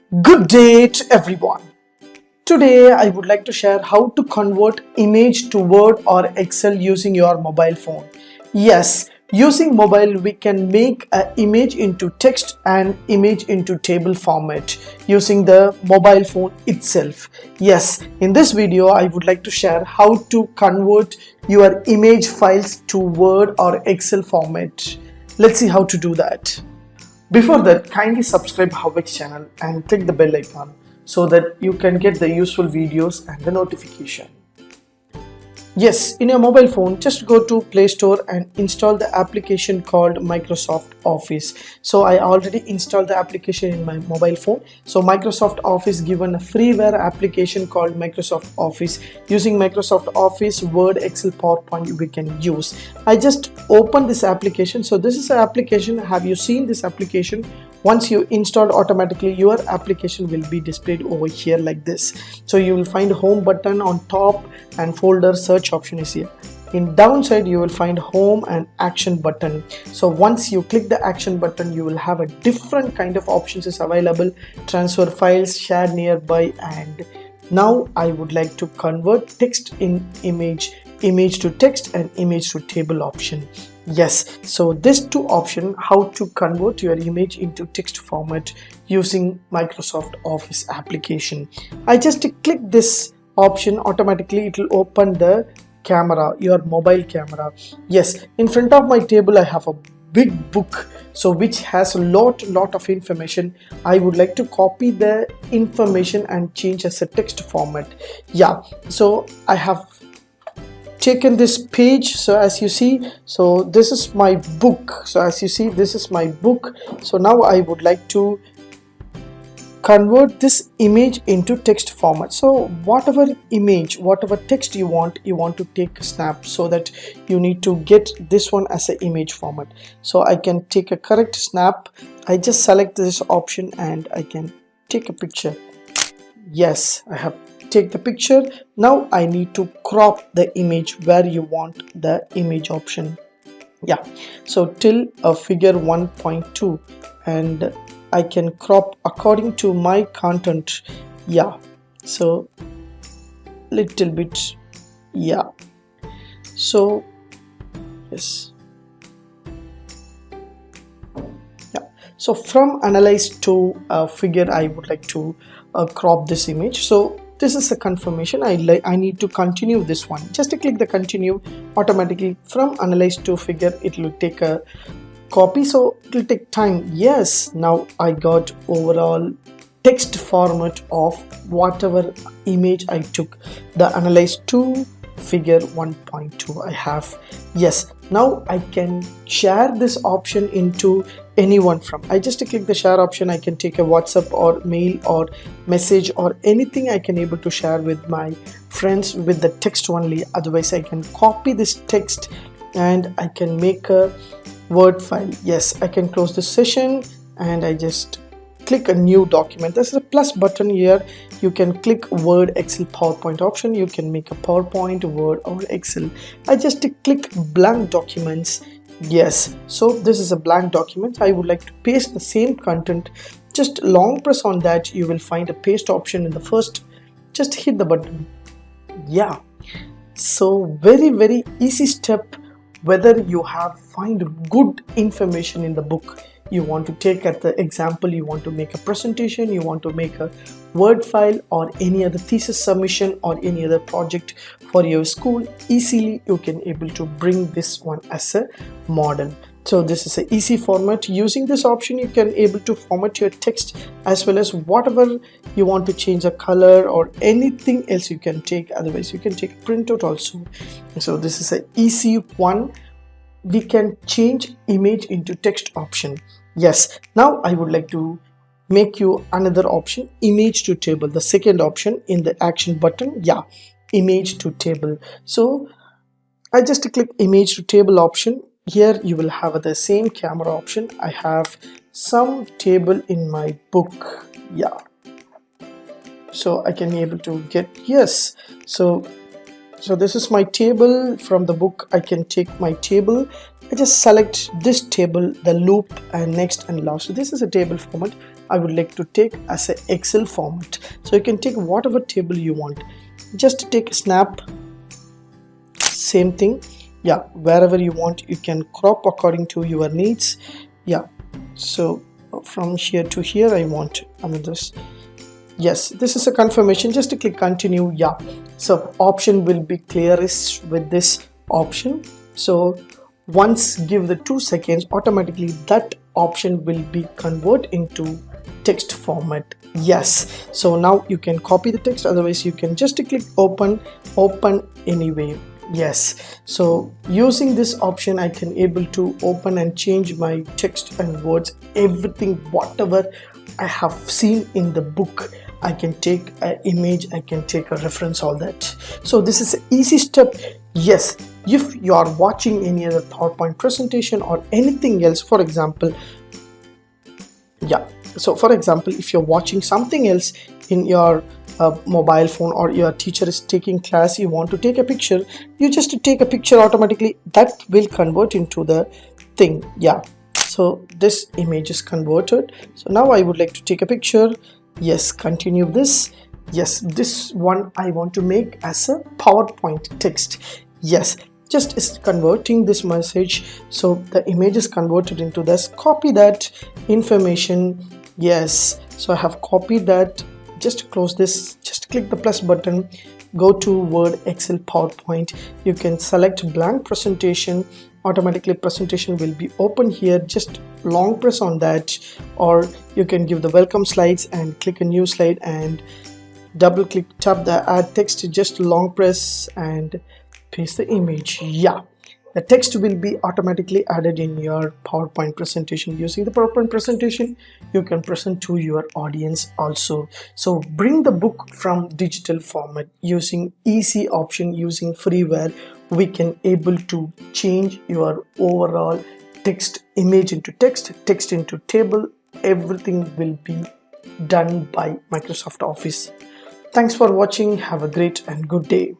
Good day to everyone. Today I would like to share how to convert image to Word or Excel using your mobile phone. Yes, using mobile we can make an image into text and image into table format using the mobile phone itself. Yes, in this video I would like to share how to convert your image files to Word or Excel format. Let's see how to do that. Before that, kindly subscribe HowXT channel and click the bell icon so that you can get the useful videos and the notification. Yes, in your mobile phone, just go to Play Store and install the application called Microsoft Office. So I already installed the application in my mobile phone. So Microsoft Office given a freeware application called Microsoft Office. Using Microsoft Office, Word, Excel, PowerPoint we can use. I just opened this application. So this is an application. Have you seen this application? Once you installed, automatically your application will be displayed over here like this. So you will find home button on top and folder search option is here. In downside you will find home and action button. So once you click the action button, you will have a different kind of options is available: transfer files, share nearby, and now I would like to convert text in image, image to text, and image to table option. Yes, so this two option, how to convert your image into text format using Microsoft Office application. I just click this option, automatically it will open the camera, your mobile camera. Yes, in front of my table I have a big book, so which has a lot of information. I would like to copy the information and change as a text format. Yeah, so I have taken this page. So as you see, so this is my book. So as you see, this is my book. So now I would like to convert this image into text format. So whatever image, whatever text you want to take a snap, so that you need to get this one as an image format. So I can take a correct snap. I just select this option and I can take a picture. Yes, I have take the picture. Now I need to crop the image where you want the image option. Yeah, so till a figure 1.2, and I can crop according to my content. Yeah, so little bit. Yeah, so yes. So from analyze to figure, I would like to crop this image. So this is a confirmation. I need to continue this one. Just to click the continue, automatically from analyze to figure it will take a copy, so it will take time. Yes, now I got overall text format of whatever image I took. The analyze to figure 1.2 I have. Yes, now I can share this option into anyone from. I just click the share option. I can take a WhatsApp or mail or message or anything. I can able to share with my friends with the text only. Otherwise I can copy this text and I can make a Word file. Yes, I can close this session and I just click a new document. There's a plus button here. You can click Word, Excel, PowerPoint option. You can make a PowerPoint, Word or Excel. I just click blank documents. Yes, so this is a blank document. I would like to paste the same content. Just long press on that, you will find a paste option in the first. Just hit the button. Yeah, so very easy step. Whether you have find good information in the book, you want to take at the example, you want to make a presentation, you want to make a Word file or any other thesis submission or any other project for your school, easily you can able to bring this one as a model. So this is an easy format. Using this option you can able to format your text as well as whatever you want to change the color or anything else you can take. Otherwise you can take a printout also. So this is an easy one. We can change image into text option. Yes, now I would like to make you another option, image to table, the second option in the action button. Yeah, image to table. So I just click image to table option. Here you will have the same camera option. I have some table in my book. Yeah, so I can able to get, yes, so So this is my table. From the book I can take my table. I just select this table, the loop, and next and last. So this is a table format I would like to take as an Excel format. So you can take whatever table you want. Just take a snap. Same thing. Yeah, wherever you want, you can crop according to your needs. Yeah, so from here to here I want this. Yes, this is a confirmation. Just to click continue. Yeah, so option will be clearest with this option. So once give the 2 seconds, automatically that option will be convert into text format. Yes, so now you can copy the text, otherwise you can just click open anyway. Yes, so using this option I can able to open and change my text and words, everything whatever I have seen in the book. I can take an image, I can take a reference, all that. So this is an easy step. Yes, if you are watching any other PowerPoint presentation or anything else, for example, yeah, so for example, if you're watching something else in your mobile phone, or your teacher is taking class, you want to take a picture, you just take a picture, automatically that will convert into the thing. Yeah, so this image is converted. So now I would like to take a picture. Yes, continue this. Yes, this one I want to make as a PowerPoint text. Yes, just is converting this message, so the image is converted into this. Copy that information. Yes, so I have copied that. Just close this, just click the plus button, go to Word, Excel, PowerPoint. You can select blank presentation, automatically presentation will be open here. Just long press on that, or you can give the welcome slides and click a new slide and double click, tap the add text, just long press and paste the image. Yeah, the text will be automatically added in your PowerPoint presentation. Using the PowerPoint presentation, you can present to your audience also. So bring the book from digital format using easy option, using freeware. We can able to change your overall text, image into text, text into table. Everything will be done by Microsoft Office. Thanks for watching. Have a great and good day.